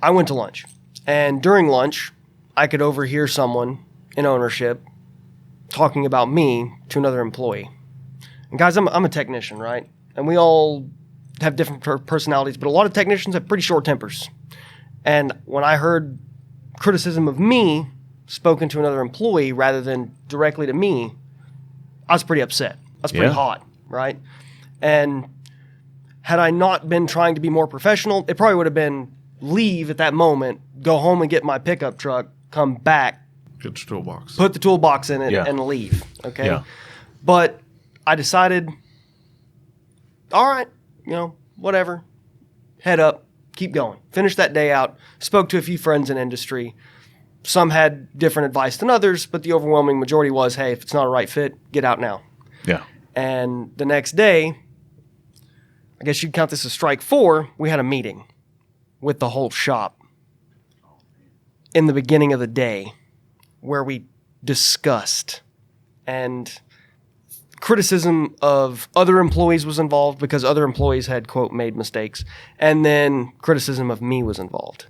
I went to lunch. And during lunch, I could overhear someone in ownership talking about me to another employee. And guys, I'm a technician, right? And we all have different personalities, but a lot of technicians have pretty short tempers. And when I heard criticism of me spoken to another employee rather than directly to me, I was pretty upset. I was pretty hot, right? And had I not been trying to be more professional, it probably would have been leave at that moment, go home and get my pickup truck, come back, get your toolbox, put the toolbox in it, and leave. Okay. Yeah. But I decided, all right, whatever, head up, keep going. Finish that day out. Spoke to a few friends in industry. Some had different advice than others, but the overwhelming majority was, hey, if it's not a right fit, get out now. Yeah. And the next day, I guess you'd count this as strike 4, we had a meeting with the whole shop in the beginning of the day where we discussed, and criticism of other employees was involved because other employees had, quote, made mistakes, and then criticism of me was involved.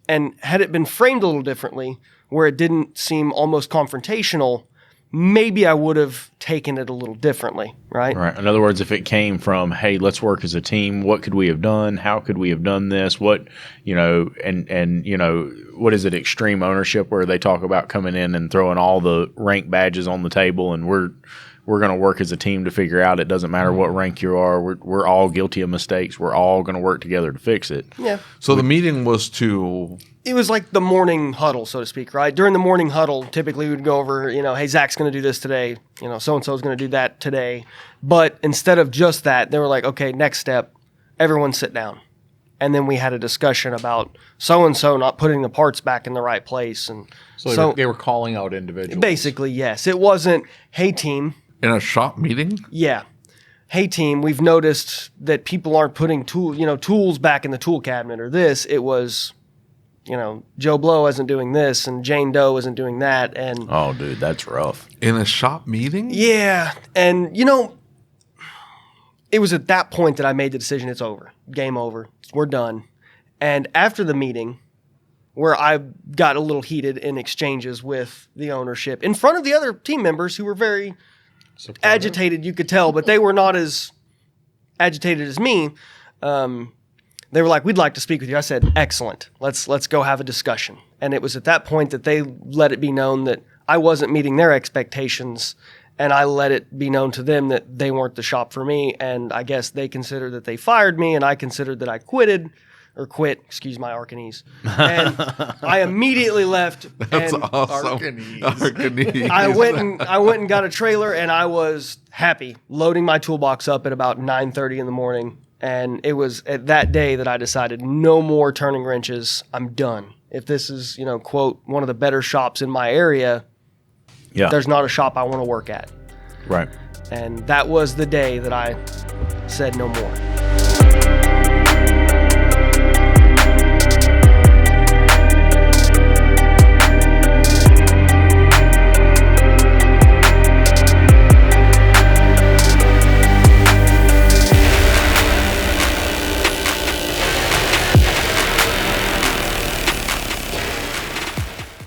And had it been framed a little differently, where it didn't seem almost confrontational, maybe I would have taken it a little differently, right? Right. In other words, if it came from, hey, let's work as a team, what could we have done? How could we have done this? What, what is it, extreme ownership, where they talk about coming in and throwing all the rank badges on the table, and we're going to work as a team to figure out it doesn't matter what rank you are. We're all guilty of mistakes. We're all going to work together to fix it. Yeah. So the meeting was to... It was like the morning huddle, so to speak, right? During the morning huddle, typically we would go over, hey, Zach's going to do this today. So-and-so is going to do that today. But instead of just that, they were like, okay, next step, everyone sit down. And then we had a discussion about so-and-so not putting the parts back in the right place. And so they were calling out individuals. Basically, yes. It wasn't, hey, team. In a shop meeting? Yeah. Hey, team, we've noticed that people aren't putting tools back in the tool cabinet or this. It was... Joe Blow isn't doing this and Jane Doe isn't doing that. And oh, dude, that's rough. In a shop meeting? Yeah. And, it was at that point that I made the decision, it's over. Game over. We're done. And after the meeting, where I got a little heated in exchanges with the ownership in front of the other team members who were very agitated, you could tell, but they were not as agitated as me. They were like, we'd like to speak with you. I said, excellent. Let's go have a discussion. And it was at that point that they let it be known that I wasn't meeting their expectations, and I let it be known to them that they weren't the shop for me. And I guess they considered that they fired me, and I considered that I quit, excuse my Arcanese. And I immediately left. That's and awesome. Arcanese. I went and got a trailer, and I was happy, loading my toolbox up at about 9:30 in the morning. And it was at that day that I decided no more turning wrenches. I'm done. If this is, quote, one of the better shops in my area, there's not a shop I want to work at. Right. And that was the day that I said no more.